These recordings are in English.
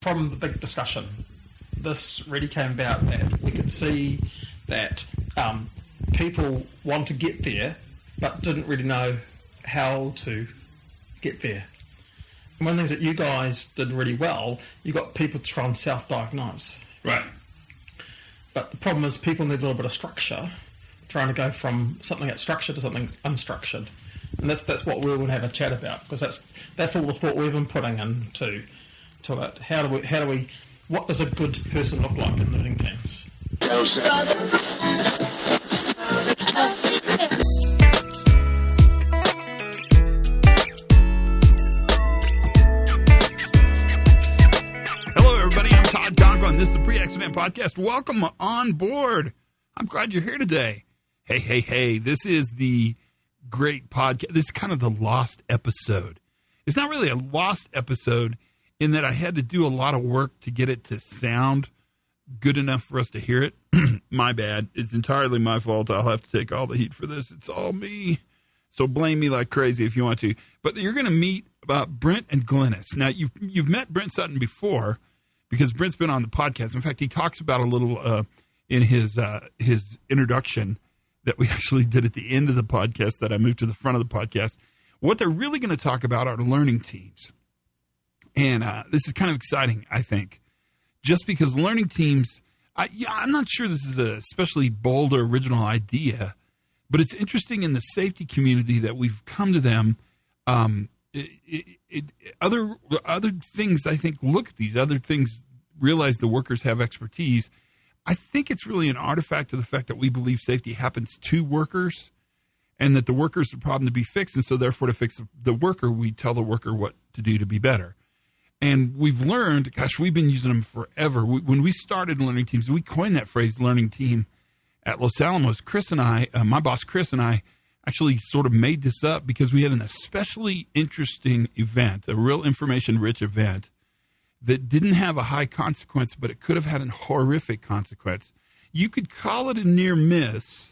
from the big discussion, this really came about that we could see that people want to get there, but didn't really know how to get there. And one of the things that you guys did really well, you got people to try and self-diagnose. Right. But the problem is people need a little bit of structure, trying to go from something that's structured to something unstructured. And that's what we will have a chat about, because that's all the thought we've been putting into it. How do we what does a good person look like in learning teams? Hello, everybody. I'm Todd Conklin. This is the Pre-Accident Podcast. Welcome on board. I'm glad you're here today. Hey. This is the great podcast. This is kind of the lost episode. It's not really a lost episode in that I had to do a lot of work to get it to sound good enough for us to hear it. My bad. It's entirely my fault. I'll have to take all the heat for this. It's all me. So blame me like crazy if you want to. But you're going to meet Brent and Glennis. Now, you've met Brent Sutton before because Brent's been on the podcast. In fact, he talks about a little in his introduction that we actually did at the end of the podcast that I moved to the front of the podcast. What they're really going to talk about are learning teams. And this is kind of exciting, I think, just because learning teams, I'm not sure this is a especially bold or original idea, but it's interesting in the safety community that we've come to them. Other things, I think, look at these other things, realize the workers have expertise. I think it's really an artifact of the fact that we believe safety happens to workers and that the workers are the problem to be fixed. And so therefore to fix the worker, we tell the worker what to do to be better. And we've learned, we've been using them forever. When we started learning teams, we coined that phrase learning team at Los Alamos. Chris and I, my boss Chris and I, actually sort of made this up because we had an especially interesting event, a real information-rich event that didn't have a high consequence, but it could have had a horrific consequence. You could call it a near miss,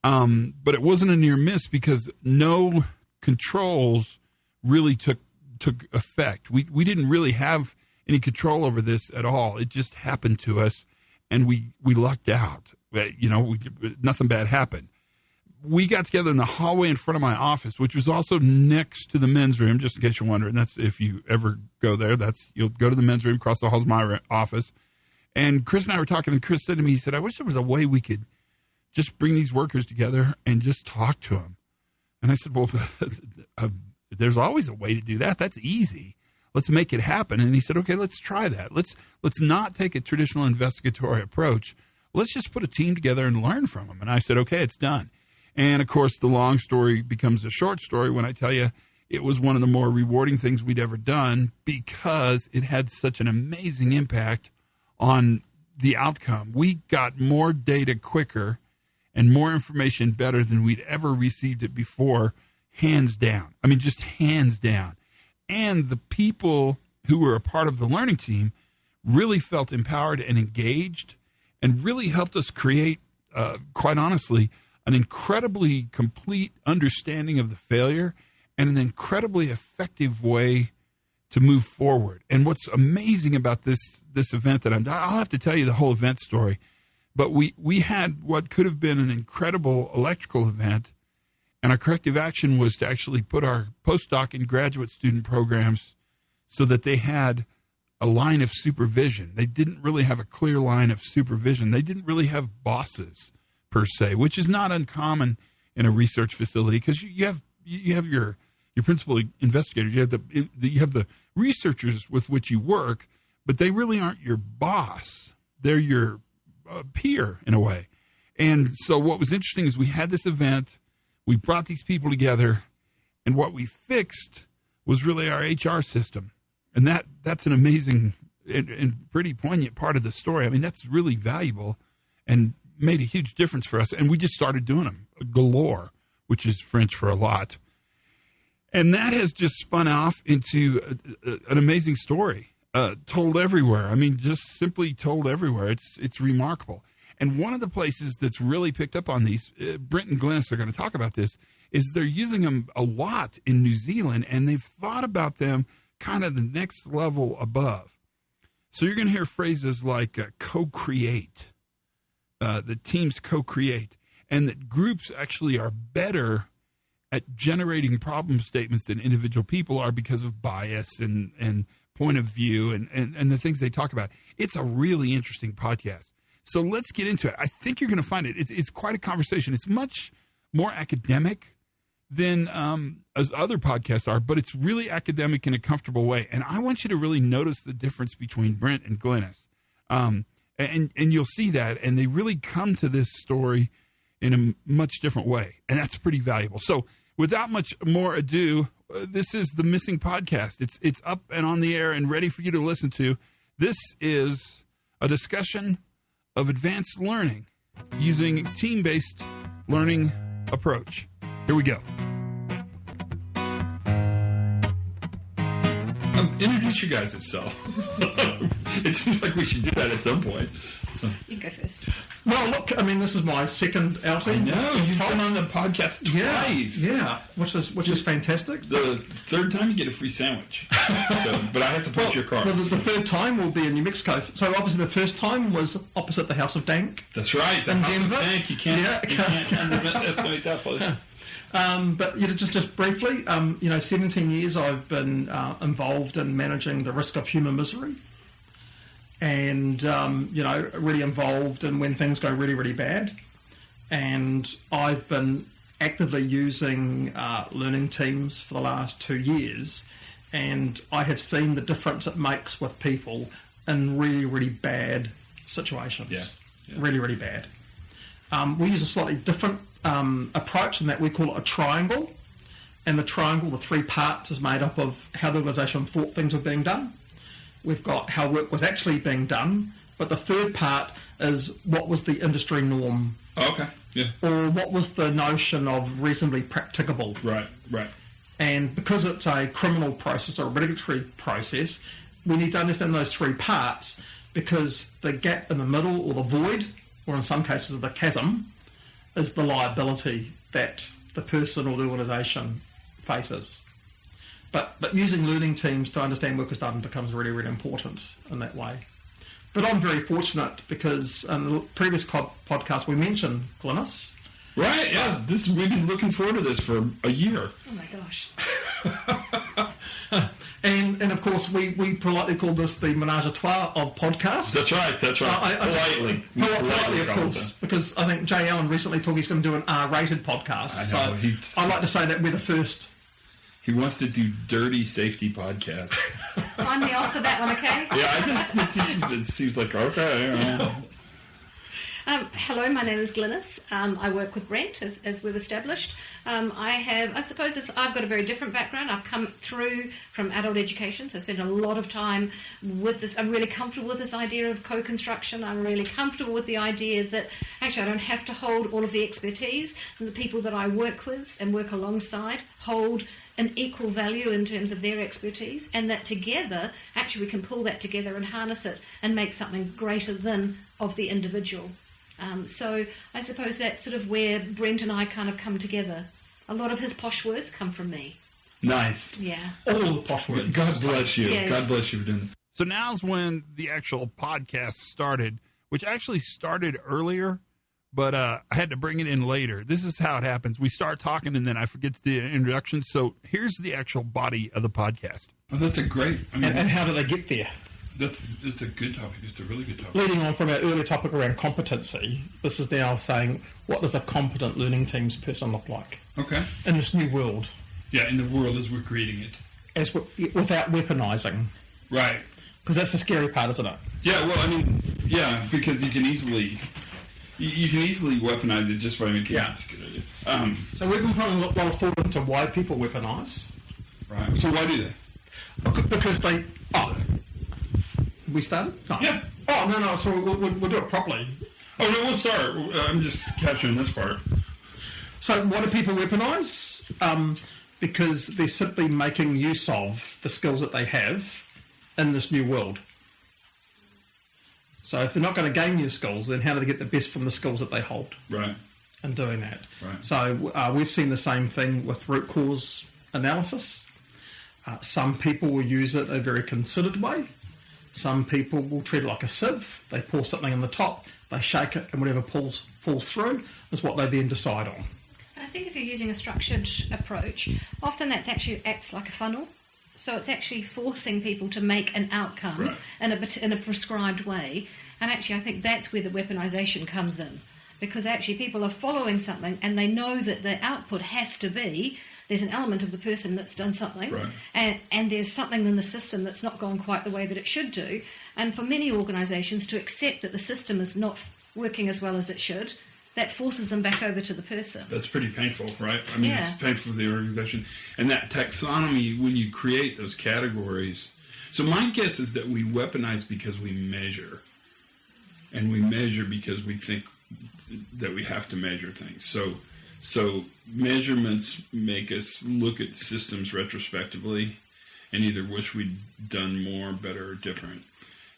but it wasn't a near miss because no controls really took effect. We didn't really have any control over this at all. It just happened to us, and we lucked out. Nothing bad happened. We got together in the hallway in front of my office, which was also next to the men's room, just in case you're wondering. That's if you ever go there. You'll go to the men's room, across the hall is my office. And Chris and I were talking, and Chris said to me, he said, I wish there was a way we could just bring these workers together and just talk to them. And I said, well, there's always a way to do that. That's easy. Let's make it happen. And he said, okay, let's try that. Let's not take a traditional investigatory approach. Let's just put a team together and learn from them. And I said, okay, it's done. And, of course, the long story becomes a short story when I tell you it was one of the more rewarding things we'd ever done because it had such an amazing impact on the outcome. We got more data quicker and more information better than we'd ever received it before, hands down. I mean, just hands down. And the people who were a part of the learning team really felt empowered and engaged and really helped us create, quite honestly, an incredibly complete understanding of the failure and an incredibly effective way to move forward. And what's amazing about this event that I'll have to tell you the whole event story, but we had what could have been an incredible electrical event, and our corrective action was to actually put our postdoc and graduate student programs so that they had a line of supervision. They didn't really have a clear line of supervision. They didn't really have bosses per se, which is not uncommon in a research facility because you have your principal investigators, you have the researchers with which you work, but they really aren't your boss. They're your peer in a way. And so what was interesting is we had this event, we brought these people together, and what we fixed was really our HR system. And that's an amazing and pretty poignant part of the story. I mean, that's really valuable and made a huge difference for us. And we just started doing them galore, which is French for a lot. And that has just spun off into an amazing story, told everywhere. I mean, just simply told everywhere. It's remarkable. And one of the places that's really picked up on these, Brent and Glennis are going to talk about this, is they're using them a lot in New Zealand, and they've thought about them kind of the next level above. So you're going to hear phrases like co-create, that teams co-create, and that groups actually are better at generating problem statements than individual people are because of bias and point of view and the things they talk about. It's a really interesting podcast. So let's get into it. I think you're going to find it. It's quite a conversation. It's much more academic than as other podcasts are, but it's really academic in a comfortable way. And I want you to really notice the difference between Brent and Glynis. And you'll see that, and they really come to this story in a much different way, and that's pretty valuable. So without much more ado, this is the Missing Podcast. It's up and on the air and ready for you to listen to. This is a discussion of advanced learning using team-based learning approach. Here we go. Introduce you guys yourself. It seems like we should do that at some point. So. You go first. Well, look, I mean, this is my second outing. I know, you've been on the podcast twice. Yeah, which is fantastic. The third time you get a free sandwich. But I have to put your car. Well, the third time will be in New Mexico. So obviously the first time was opposite the House of Dank. That's right, the House of Dank. You can't underestimate that place. But just briefly, 17 years I've been involved in managing the risk of human misery. And, really involved in when things go really, really bad. And I've been actively using learning teams for the last 2 years. And I have seen the difference it makes with people in really, really bad situations. Yeah. Really, really bad. We use a slightly different approach in that we call it a triangle. And the triangle, the three parts, is made up of how the organisation thought things were being done. We've got how work was actually being done, but the third part is what was the industry norm. Oh, okay, yeah. Or what was the notion of reasonably practicable. Right. And because it's a criminal process or a regulatory process, we need to understand those three parts, because the gap in the middle, or the void, or in some cases the chasm, is the liability that the person or the organisation faces. But using learning teams to understand work is done becomes really, really important in that way. But I'm very fortunate because in the previous podcast we mentioned Glynis. Right, yeah. We've been looking forward to this for a year. Oh my gosh. And of course we politely call this the menage a trois of podcasts. That's right. Politely, of course, because I think Jay Allen recently told he's going to do an R-rated podcast. I know. So I like to say that we're the first. He wants to do dirty safety podcast. Sign me off for that one, okay? Yeah, it seems like, okay. Hello, my name is Glynis. I work with Brent, as we've established. I've got a very different background. I've come through from adult education, so I spent a lot of time with this. I'm really comfortable with this idea of co-construction. I'm really comfortable with the idea that actually I don't have to hold all of the expertise, and the people that I work with and work alongside hold an equal value in terms of their expertise, and that together, actually we can pull that together and harness it and make something greater than of the individual. So I suppose that's sort of where Brent and I kind of come together. A lot of his posh words come from me. Nice. Yeah. All the posh words. God bless you. Yeah. God bless you for doing that. So now's when the actual podcast started, which actually started earlier, but I had to bring it in later. This is how it happens. We start talking, and then I forget to do the introduction. So here's the actual body of the podcast. Oh, that's a great... And how do they get there? That's a good topic. It's a really good topic. Leading on from our earlier topic around competency, this is now saying, what does a competent learning teams person look like? Okay. In this new world. Yeah, in the world as we're creating it. Without weaponising. Right. Because that's the scary part, isn't it? Yeah, well, because you can easily weaponize it just by making it. So we've been putting a lot of thought into why people weaponise. Right. So why do they? Because they... We started? No. Yeah. Oh, no, so we'll do it properly. Oh, no, we'll start. I'm just capturing this part. So why do people weaponise? Because they're simply making use of the skills that they have in this new world. So if they're not going to gain new skills, then how do they get the best from the skills that they hold? Right. In doing that. Right. So we've seen the same thing with root cause analysis. Some people will use it in a very considered way. Some people will treat it like a sieve. They pour something in the top, they shake it, and whatever falls through is what they then decide on. I think if you're using a structured approach, often that actually acts like a funnel. So it's actually forcing people to make an outcome in a prescribed way. And actually, I think that's where the weaponization comes in. Because actually people are following something and they know that the output has to be, there's an element of the person that's done something, and there's something in the system that's not gone quite the way that it should do. And for many organisations to accept that the system is not working as well as it should, that forces them back over to the person. That's pretty painful, right? I mean, it's painful for the organization. And that taxonomy, when you create those categories, so my guess is that we weaponize because we measure. And we measure because we think that we have to measure things. So measurements make us look at systems retrospectively and either wish we'd done more, better, or different.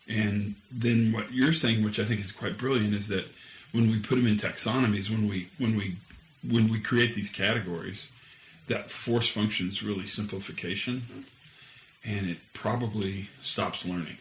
And then what you're saying, which I think is quite brilliant, is that when we put them in taxonomies, when we create these categories, that force function is really simplification, and it probably stops learning.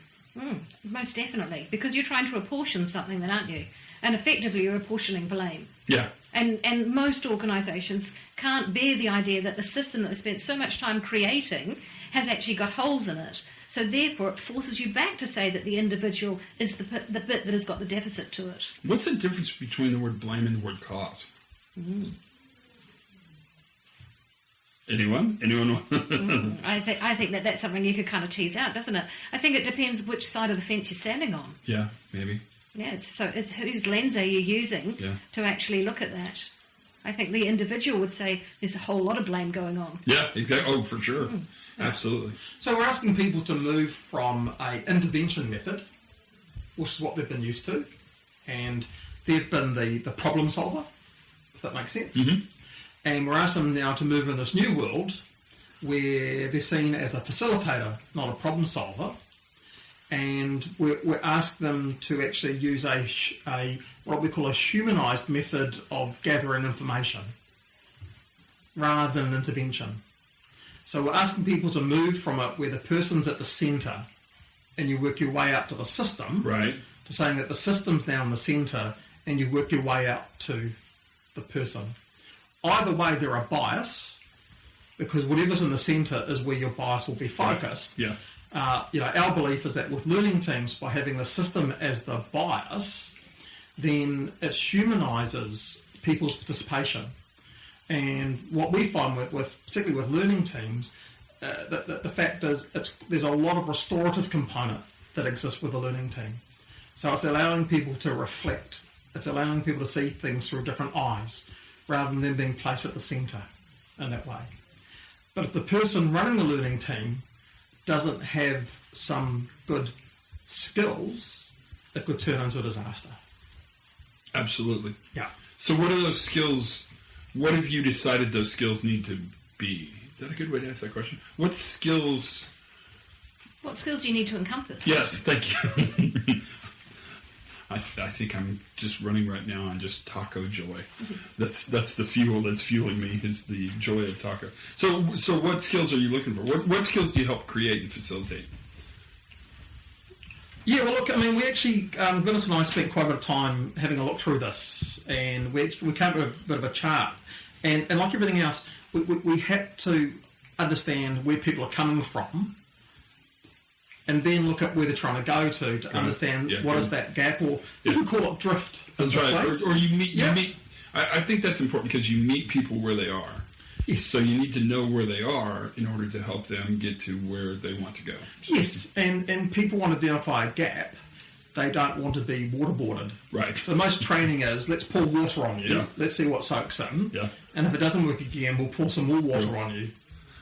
Most definitely, because you're trying to apportion something then, aren't you? And effectively you're apportioning blame. Yeah. And most organisations can't bear the idea that the system that they spent so much time creating has actually got holes in it. So therefore it forces you back to say that the individual is the bit that has got the deficit to it. What's the difference between the word blame and the word cause? Anyone? I think that's something you could kind of tease out, doesn't it? I think it depends which side of the fence you're standing on. Yeah, maybe. Yeah, so it's whose lens are you using to actually look at that? I think the individual would say there's a whole lot of blame going on. Yeah, exactly. Oh, for sure. Absolutely. So we're asking people to move from an intervention method, which is what they've been used to, and they've been the problem solver, if that makes sense. And we're asking them now to move in this new world where they're seen as a facilitator, not a problem solver. And we're asking them to actually use a what we call a humanised method of gathering information rather than intervention. So we're asking people to move from it where the person's at the centre and you work your way up to the system, to saying that the system's now in the centre and you work your way out to the person. Either way, they're a bias, because whatever's in the centre is where your bias will be focused. Our belief is that with learning teams, by having the system as the bias, then it humanises people's participation. And what we find particularly with learning teams, the fact is there's a lot of restorative component that exists with a learning team. So it's allowing people to reflect. It's allowing people to see things through different eyes, rather than them being placed at the centre in that way. But if the person running the learning team doesn't have some good skills, it could turn into a disaster. Absolutely. Yeah. So what are those skills? What have you decided those skills need to be? Is that a good way to ask that question? What skills do you need to encompass? Yes, thank you. I think I'm just running right now on just taco joy. That's the fuel that's fueling me, is the joy of taco. So what skills are you looking for? What skills do you help create and facilitate? Yeah, well, look, I mean, we actually, Glynis and I spent quite a bit of time having a look through this, and we came up with a bit of a chart. And like everything else, we had to understand where people are coming from, and then look at where they're trying to go to understand what is that gap, or you could call it drift. That's right. Or you meet. I think that's important because you meet people where they are. Yes. So you need to know where they are in order to help them get to where they want to go. Yes, and people want to identify a gap. They don't want to be waterboarded. Right. So most training is, let's pour water on you. Let's see what soaks in. And if it doesn't work again, we'll pour some more water on you.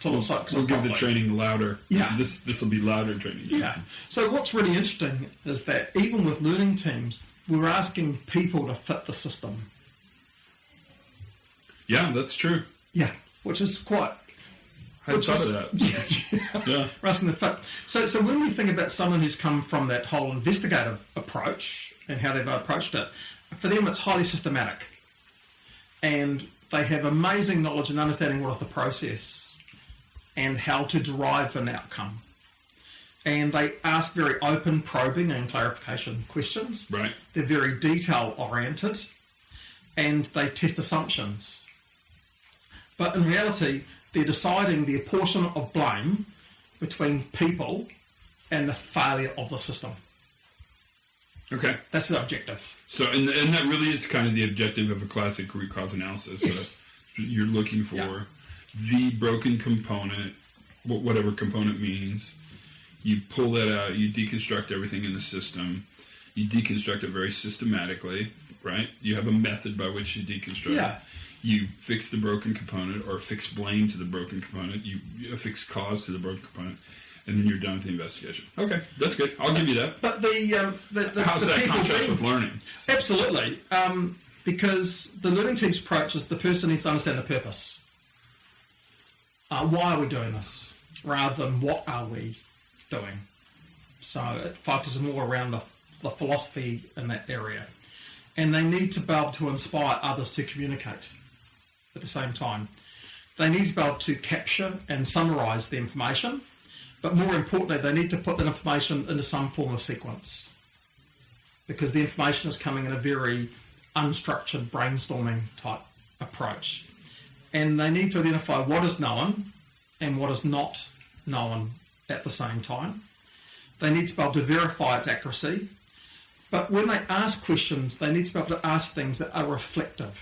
We'll give the training louder. This will be louder training. So what's really interesting is that even with learning teams, we're asking people to fit the system. Yeah, that's true. Yeah, which is quite... I hadn't thought of that. Yeah. We're asking to fit. So when we think about someone who's come from that whole investigative approach and how they've approached it, for them it's highly systematic. And they have amazing knowledge and understanding what is the process and how to derive an outcome. and they ask very open, probing and clarification questions. Right. They're very detail-oriented, and they test assumptions. But in reality, they're deciding the apportionment of blame between people and the failure of the system. Okay. That's the objective. So, and that really is kind of the objective of a classic root cause analysis. Yes. You're looking for the broken component, whatever component means. You pull that out, you deconstruct everything in the system. You deconstruct it very systematically, right? You have a method by which you deconstruct it. You fix the broken component, or fix blame to the broken component. You affix cause to the broken component, and then you're done with the investigation. Okay, that's good. I'll give you that. But How's that contrast with learning? Absolutely, because the learning team's approach is the person needs to understand the purpose. Why are we doing this, rather than what are we doing? So it focuses more around the philosophy in that area, and they need to be able to inspire others to communicate. At the same time, they need to be able to capture and summarise the information, but more importantly, they need to put that information into some form of sequence, because the information is coming in a very unstructured brainstorming type approach, and they need to identify what is known and what is not known at the same time. They need to be able to verify its accuracy, but when they ask questions, they need to be able to ask things that are reflective.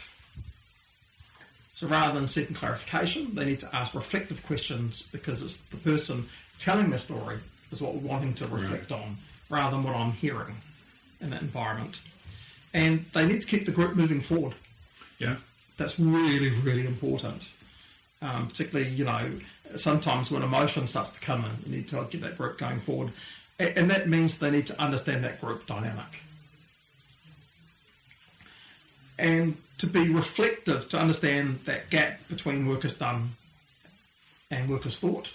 So rather than seeking clarification, they need to ask reflective questions, because it's the person telling the story is what we're wanting to reflect on, rather than what I'm hearing in that environment. And they need to keep the group moving forward. Yeah. That's really, really important. Particularly, sometimes when emotion starts to come in, you need to get that group going forward. And that means they need to understand that group dynamic. And to be reflective, to understand that gap between work is done and work is thought.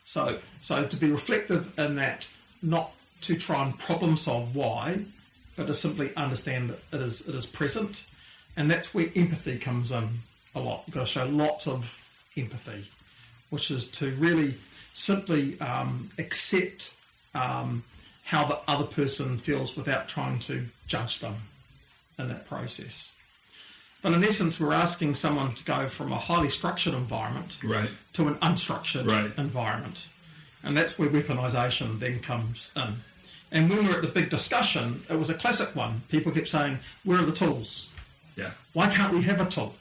So to be reflective in that, not to try and problem solve why, but to simply understand that it is present. And that's where empathy comes in a lot. You've got to show lots of empathy, which is to really simply accept how the other person feels without trying to judge them in that process. But in essence, we're asking someone to go from a highly structured environment to an unstructured environment. And that's where weaponisation then comes in. And when we were at the big discussion, it was a classic one. People kept saying, where are the tools? Yeah. Why can't we have a tool?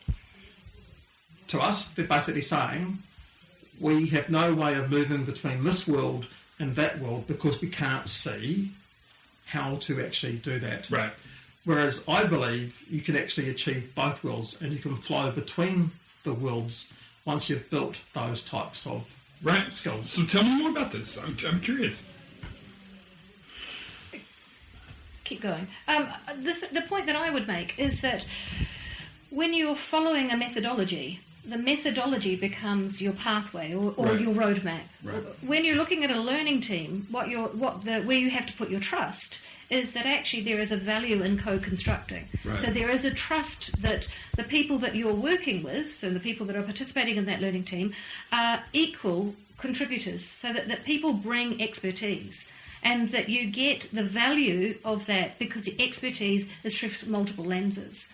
To us, they're basically saying, we have no way of moving between this world and that world because we can't see how to actually do that. Right. Whereas I believe you can actually achieve both worlds, and you can flow between the worlds once you've built those types of skills. So tell me more about this. I'm curious. Keep going. The point that I would make is that when you're following a methodology, the methodology becomes your pathway or your roadmap. Right. When you're looking at a learning team, where you have to put your trust is that actually there is a value in co-constructing. Right. So there is a trust that the people that you're working with, so the people that are participating in that learning team, are equal contributors, so that people bring expertise. And that you get the value of that because the expertise is through multiple lenses.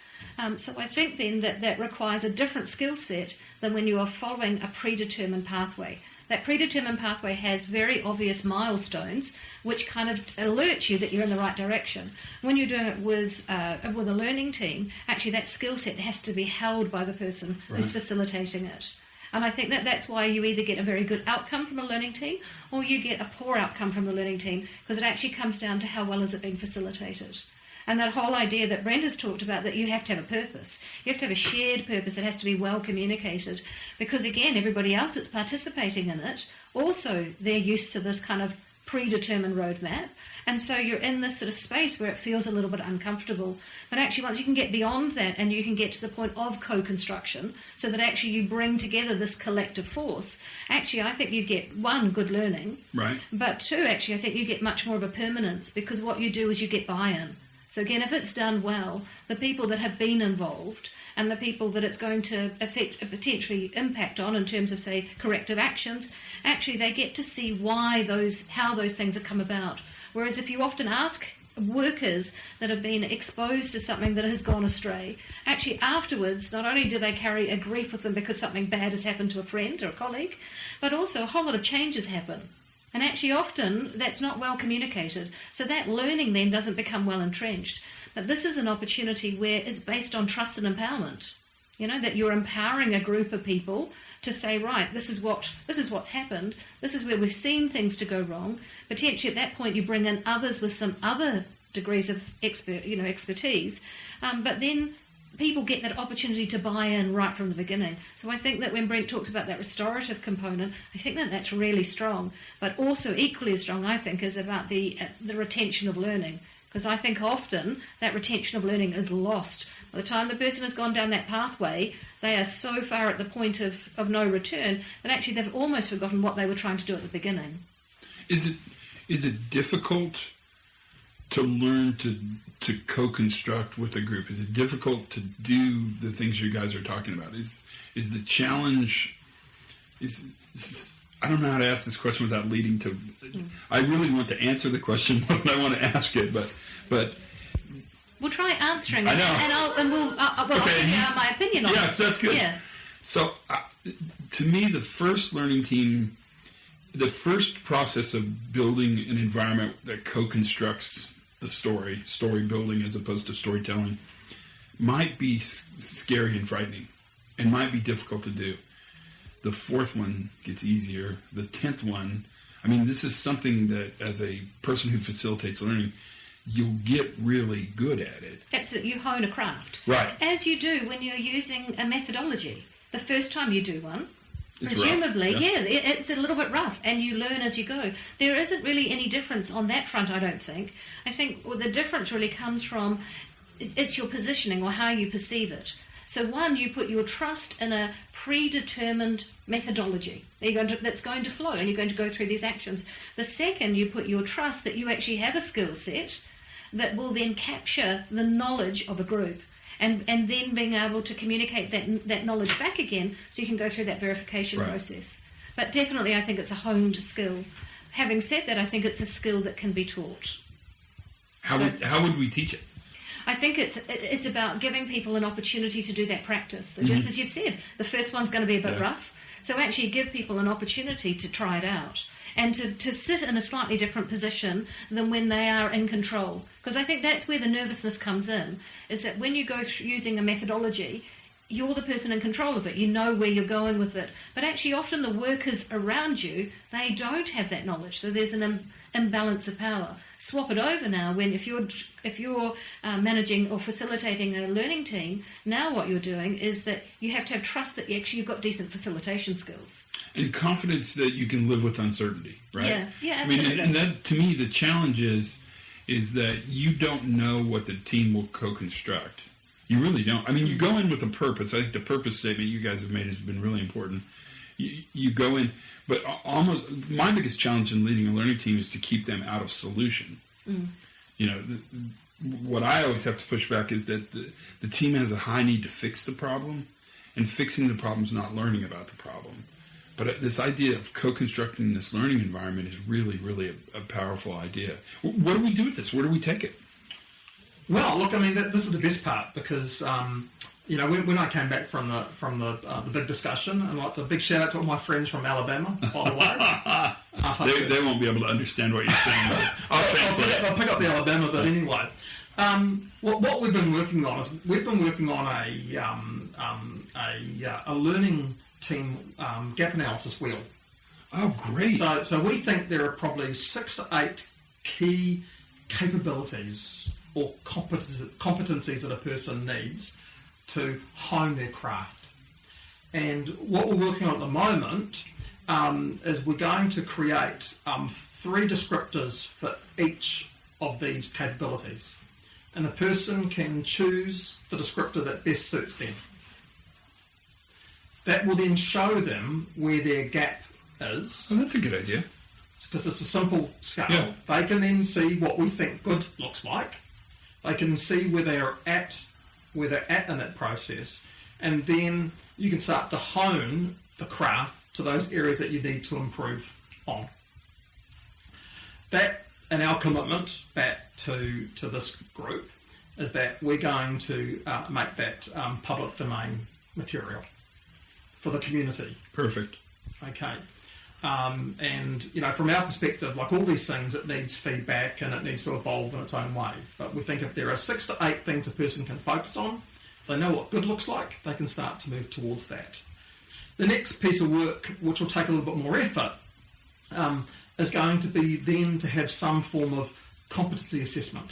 So I think then that requires a different skill set than when you are following a predetermined pathway. That predetermined pathway has very obvious milestones which kind of alert you that you're in the right direction. When you're doing it with a learning team, actually that skill set has to be held by the person who's facilitating it. And I think that's why you either get a very good outcome from a learning team or you get a poor outcome from the learning team, because it actually comes down to how well is it being facilitated. And that whole idea that Brent has talked about, that you have to have a purpose. You have to have a shared purpose. It has to be well communicated. Because, again, everybody else that's participating in it, also they're used to this kind of predetermined roadmap. And so you're in this sort of space where it feels a little bit uncomfortable. But actually, once you can get beyond that and you can get to the point of co-construction, so that actually you bring together this collective force, actually, I think you get, one, good learning. Right. But two, actually, I think you get much more of a permanence, because what you do is you get buy-in. So again, if it's done well, the people that have been involved and the people that it's going to potentially impact on in terms of, say, corrective actions, actually they get to see how those things have come about. Whereas if you often ask workers that have been exposed to something that has gone astray, actually afterwards, not only do they carry a grief with them because something bad has happened to a friend or a colleague, but also a whole lot of changes happen. And actually often that's not well communicated. So that learning then doesn't become well entrenched. But this is an opportunity where it's based on trust and empowerment. You know, that you're empowering a group of people to say, right, this is what's happened, this is where we've seen things to go wrong. Potentially at that point you bring in others with some other degrees of expertise, but then people get that opportunity to buy in right from the beginning. So I think that when Brent talks about that restorative component, I think that that's really strong. But also equally as strong, I think, is about the retention of learning. Because I think often that retention of learning is lost. By the time the person has gone down that pathway, they are so far at the point of no return that actually they've almost forgotten what they were trying to do at the beginning. Is it difficult to learn to co-construct with a group? Is it difficult to do the things you guys are talking about? Is the challenge I don't know how to ask this question without leading to. I really want to answer the question when I want to ask it, but we'll try answering it. I know. I'll give you my opinion on it. Yeah, that's good. Yeah. So, to me, the first learning team, the first process of building an environment that co-constructs the story building as opposed to storytelling, might be scary and frightening, and might be difficult to do. The fourth one gets easier. The 10th one, I mean, this is something that as a person who facilitates learning, you'll get really good at it. Absolutely, you hone a craft. Right. As you do when you're using a methodology. The first time you do one, It's presumably, rough, yeah. it's a little bit rough, and you learn as you go. There isn't really any difference on that front, I don't think. I think the difference really comes from it's your positioning or how you perceive it. So one, you put your trust in a predetermined methodology that's going to flow, and you're going to go through these actions. The second, you put your trust that you actually have a skill set that will then capture the knowledge of a group, and then being able to communicate that knowledge back again so you can go through that verification process. But definitely I think it's a honed skill. Having said that, I think it's a skill that can be taught. How would we teach it? I think it's about giving people an opportunity to do that practice. So just as you've said, the first one's going to be a bit rough. So actually give people an opportunity to try it out and to sit in a slightly different position than when they are in control. Because I think that's where the nervousness comes in, is that when you go through using a methodology, you're the person in control of it. You know where you're going with it. But actually often the workers around you, they don't have that knowledge. So there's an imbalance of power. Swap it over now when if you're managing or facilitating a learning team, now what you're doing is that you have to have trust that you've got decent facilitation skills. And confidence that you can live with uncertainty, right? Yeah, absolutely. I mean, and that, to me, the challenge is that you don't know what the team will co-construct. You really don't. I mean, you go in with a purpose. I think the purpose statement you guys have made has been really important. You go in, but almost my biggest challenge in leading a learning team is to keep them out of solution. You know, what I always have to push back is that the team has a high need to fix the problem, and fixing the problem is not learning about the problem. But this idea of co-constructing this learning environment is really, really a powerful idea. What do we do with this? Where do we take it? Well, look, I mean, this is the best part because, you know, when I came back from the big discussion, and like a big shout out to all my friends from Alabama, by the way. They won't be able to understand what you're saying, but I'll translate. I'll pick up the Alabama, but anyway. What we've been working on is a learning team gap analysis wheel. Oh, great! So we think there are probably 6 to 8 key capabilities or competencies that a person needs to hone their craft. And what we're working on at the moment is we're going to create 3 descriptors for each of these capabilities. And the person can choose the descriptor that best suits them. That will then show them where their gap is. Oh, that's a good idea. Because it's a simple scale. Yeah. They can then see what we think good looks like. They can see where they're at in that process, and then you can start to hone the craft to those areas that you need to improve on. That, and our commitment back to this group, is that we're going to make that public domain material for the community. Perfect. Okay. And, from our perspective, like all these things, it needs feedback and it needs to evolve in its own way. But we think if there are 6 to 8 things a person can focus on, if they know what good looks like, they can start to move towards that. The next piece of work, which will take a little bit more effort, is going to be then to have some form of competency assessment.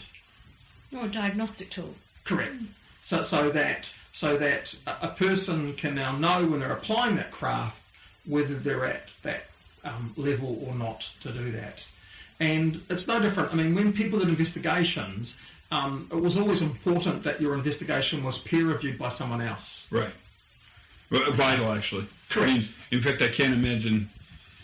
Or a diagnostic tool. Correct. So that a person can now know when they're applying that craft whether they're at that level or not to do that. And it's no different. I mean, when people did investigations, it was always important that your investigation was peer reviewed by someone else. Right. Well, vital, actually. Correct. I mean, in fact, I can't imagine.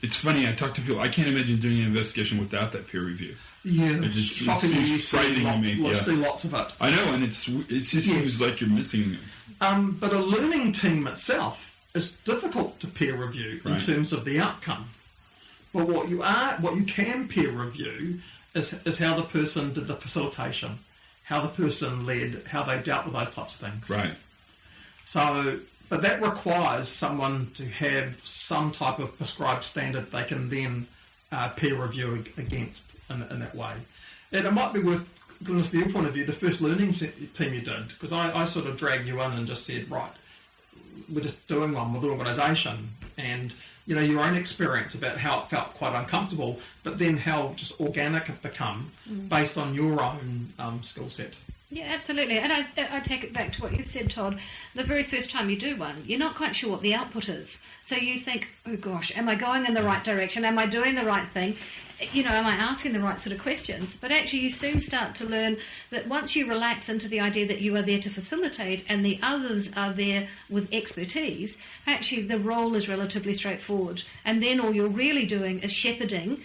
It's funny. I talk to people. I can't imagine doing an investigation without that peer review. Yeah, It's just shockingly, you frightening to me. see lots of it. I know, and it just seems like you're missing it. But a learning team itself is difficult to peer review in Right. terms of the outcome. But what you can peer review is how the person did the facilitation, how the person led, how they dealt with those types of things. Right. So, but that requires someone to have some type of prescribed standard they can then peer review against in that way. And it might be worth, from your point of view, the first learning team you did, because I sort of dragged you in and just said, right, we're just doing one with an organisation, and your own experience about how it felt quite uncomfortable, but then how just organic it become based on your own skill set. Yeah, absolutely. And I take it back to what you've said, Todd. The very first time you do one, you're not quite sure what the output is. So you think, oh gosh, am I going in the right direction? Am I doing the right thing? Am I asking the right sort of questions? But actually you soon start to learn that once you relax into the idea that you are there to facilitate and the others are there with expertise, actually the role is relatively straightforward. And then all you're really doing is shepherding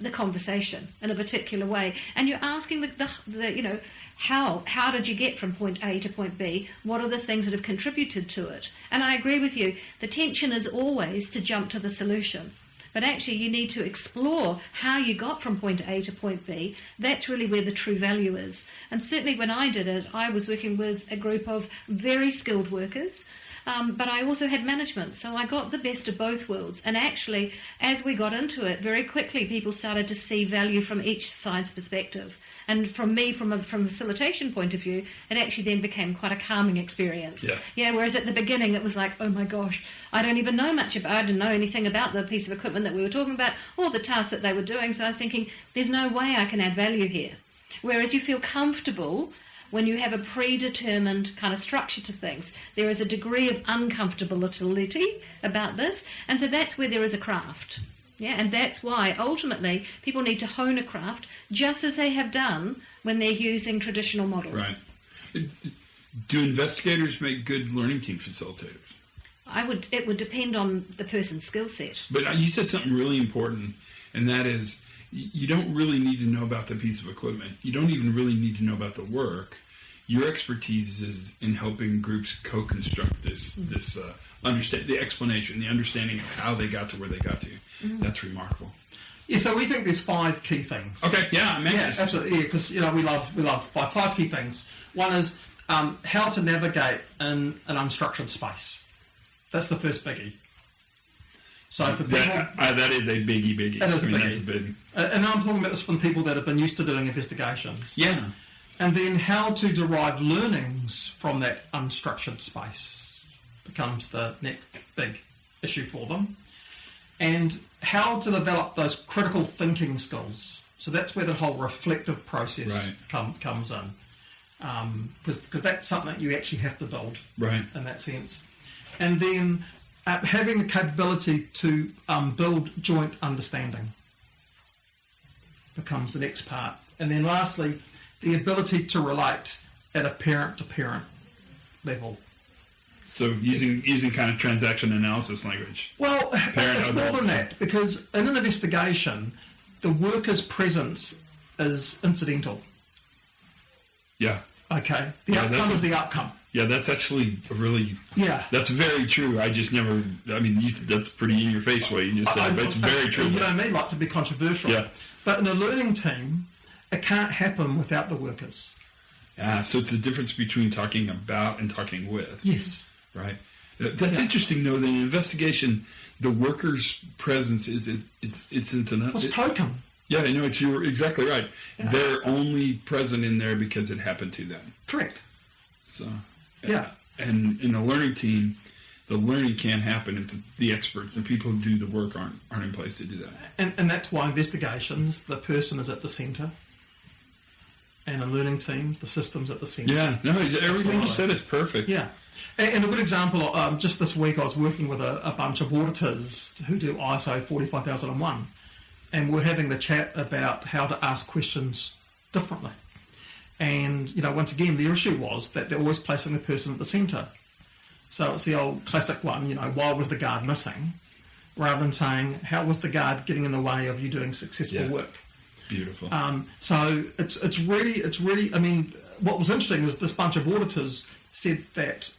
the conversation in a particular way. And you're asking the how did you get from point A to point B? What are the things that have contributed to it? And I agree with you. The tension is always to jump to the solution. But actually you need to explore how you got from point A to point B. That's really where the true value is. And certainly when I did it, I was working with a group of very skilled workers, but I also had management. So I got the best of both worlds. And actually, as we got into it, very quickly people started to see value from each side's perspective. And from me, from a facilitation point of view, it actually then became quite a calming experience. Yeah. Whereas at the beginning, it was like, oh my gosh, I don't even know much about. I didn't know anything about the piece of equipment that we were talking about or the tasks that they were doing. So I was thinking, there's no way I can add value here. Whereas you feel comfortable when you have a predetermined kind of structure to things. There is a degree of uncomfortability about this, and so that's where there is a craft. Yeah, and that's why ultimately people need to hone a craft just as they have done when they're using traditional models. Right. Do investigators make good learning team facilitators? It would depend on the person's skill set. But you said something really important, and that is you don't really need to know about the piece of equipment. You don't even really need to know about the work. Your expertise is in helping groups co-construct this understand the explanation, the understanding of how they got to where they got to. That's remarkable. Yeah, so we think there's 5 key things. Okay, yeah, absolutely. Yeah, because we love 5 key things. One is how to navigate in an unstructured space. That's the first biggie. So for people, that is a biggie. That is a biggie. That's a big. And I'm talking about this from people that have been used to doing investigations. Yeah. And then how to derive learnings from that unstructured space becomes the next big issue for them. And how to develop those critical thinking skills. So that's where the whole reflective process comes in. Because that's something you actually have to build in that sense. And then having the capability to build joint understanding becomes the next part. And then lastly, the ability to relate at a parent-to-parent level. So using kind of transaction analysis language. Well, it's more than that, because in an investigation, the worker's presence is incidental. Yeah. Okay, the Yeah, outcome is the outcome. Yeah, that's actually that's very true. I just never, that's pretty in your face way you just said, but it's very true. You know me, like to be controversial. Yeah. But in a learning team, it can't happen without the workers. Yeah, so it's the difference between talking about and talking with. Yes. Right. That's interesting, though, that in investigation, the worker's presence it's into It's token. Yeah, I know, you're exactly right. Yeah. They're only present in there because it happened to them. Correct. So, Yeah. And in a learning team, the learning can't happen if the experts, the people who do the work aren't in place to do that. And that's why investigations, the person is at the centre. And in learning teams, the system's at the centre. Yeah, no, everything you said is perfect. Yeah. And a good example, just this week I was working with a bunch of auditors who do ISO 45001. And we're having the chat about how to ask questions differently. And, once again, the issue was that they're always placing the person at the centre. So it's the old classic one, why was the guard missing? Rather than saying, how was the guard getting in the way of you doing successful work? Beautiful. So it's really, I mean, what was interesting is this bunch of auditors said that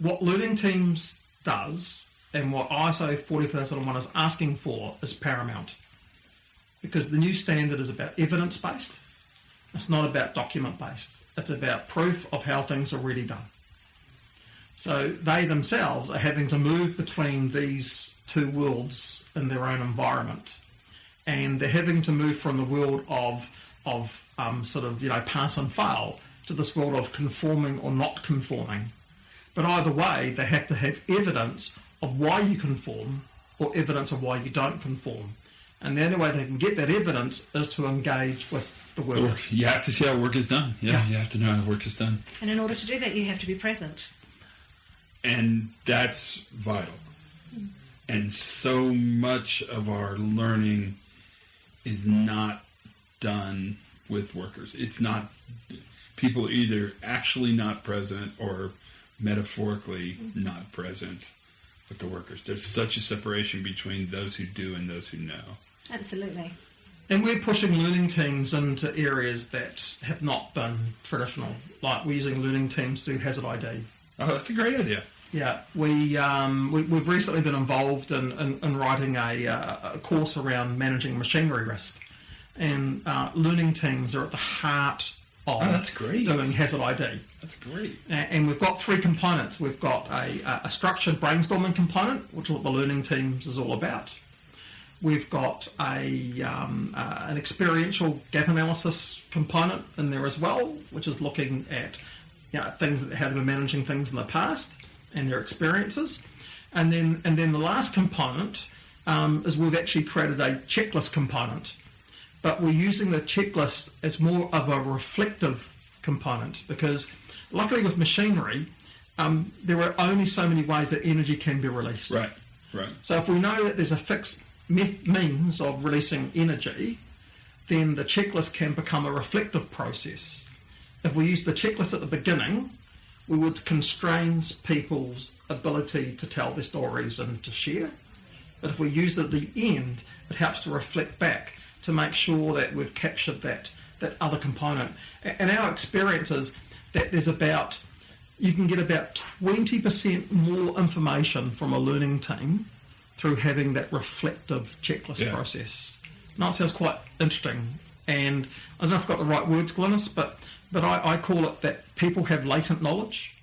what learning teams does and what ISO 45001 is asking for is paramount. Because the new standard is about evidence-based. It's not about document-based. It's about proof of how things are really done. So they themselves are having to move between these two worlds in their own environment. And they're having to move from the world of pass and fail to this world of conforming or not conforming. But either way, they have to have evidence of why you conform or evidence of why you don't conform. And the only way they can get that evidence is to engage with the work. You have to see how work is done. Yeah, you have to know how work is done. And in order to do that, you have to be present. And that's vital. And so much of our learning is not done with workers. It's not, people are either actually not present or metaphorically not present with the workers. There's such a separation between those who do and those who know. Absolutely. And we're pushing learning teams into areas that have not been traditional. Like we're using learning teams to do hazard ID. Oh, that's a great idea. Yeah, we've recently been involved in writing a course around managing machinery risk. And learning teams are at the heart of that's great. Doing hazard ID. That's great. And we've got three components. We've got a structured brainstorming component, which is what the learning teams is all about. We've got an experiential gap analysis component in there as well, which is looking at things that how they've been managing things in the past and their experiences. And then the last component is we've actually created a checklist component. But we're using the checklist as more of a reflective component because luckily with machinery, there are only so many ways that energy can be released. Right. So if we know that there's a fixed means of releasing energy, then the checklist can become a reflective process. If we use the checklist at the beginning, we would constrain people's ability to tell their stories and to share. But if we use it at the end, it helps to reflect back to make sure that we've captured that other component. And our experience is that you can get about 20% more information from a learning team through having that reflective checklist process. Now it sounds quite interesting, and I don't know if I've got the right words, Glynis, but I call it that people have latent knowledge.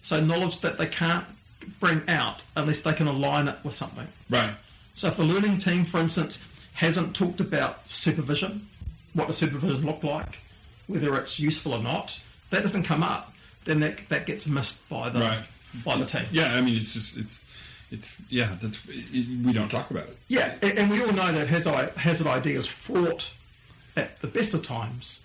So knowledge that they can't bring out unless they can align it with something. Right. So if the learning team, for instance, hasn't talked about supervision, what does supervision look like, whether it's useful or not, that doesn't come up, then that gets missed by the team. Yeah, I mean, we don't talk about it. Yeah, and we all know that hazard ID is fraught at the best of times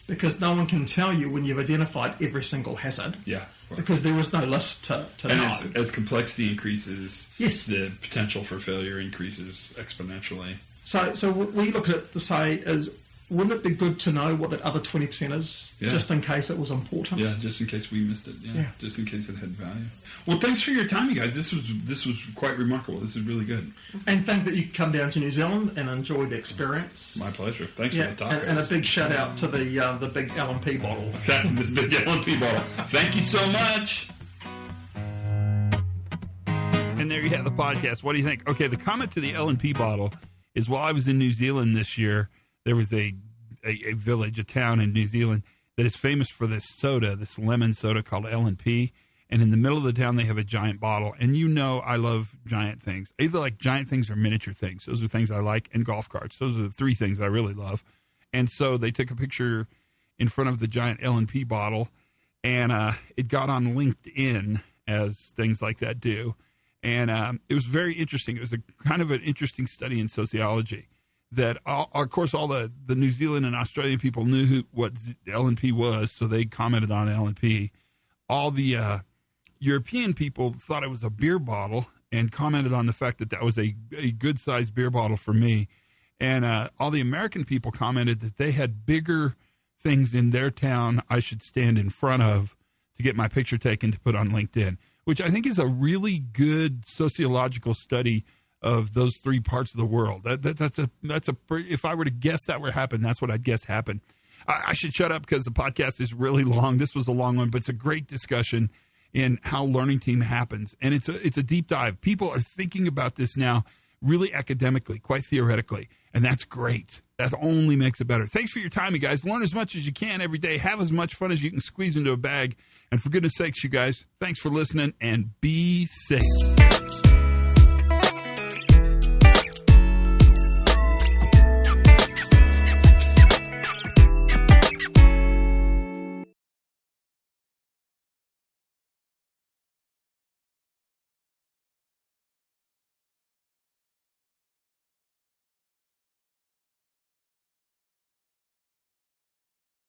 because no one can tell you when you've identified every single hazard. Yeah. Because there is no list to know. As complexity increases, yes, the potential for failure increases exponentially. So we look at it to say is wouldn't it be good to know what that other 20% is, just in case it was important? Yeah, just in case we missed it. Yeah, just in case it had value. Well, thanks for your time, you guys. This was quite remarkable. This is really good. And thank that you could come down to New Zealand and enjoy the experience. My pleasure. Thanks for the talk. And a big shout out to the big L&P bottle. This big L&P bottle. Thank you so much. And there you have the podcast. What do you think? Okay, the comment to the L&P bottle is, while I was in New Zealand this year, there was a village, a town in New Zealand that is famous for this soda, this lemon soda called L&P. And in the middle of the town, they have a giant bottle. And you know I love giant things. Either like giant things or miniature things. Those are things I like. And golf carts. Those are the three things I really love. And so they took a picture in front of the giant L&P bottle. And it got on LinkedIn, as things like that do. And it was very interesting. It was a kind of an interesting study in sociology that, of course, all the New Zealand and Australian people knew what L&P was, so they commented on L&P. All the European people thought it was a beer bottle and commented on the fact that was a good-sized beer bottle for me. And all the American people commented that they had bigger things in their town I should stand in front of to get my picture taken to put on LinkedIn, which I think is a really good sociological study of those three parts of the world. That's if I were to guess that would happen, that's what I'd guess happened. I should shut up because the podcast is really long. This was a long one, but it's a great discussion in how learning team happens. And it's a deep dive. People are thinking about this now really academically, quite theoretically, and that's great. That only makes it better. Thanks for your time, you guys. Learn as much as you can every day. Have as much fun as you can squeeze into a bag. And for goodness sakes, you guys, thanks for listening, and be safe.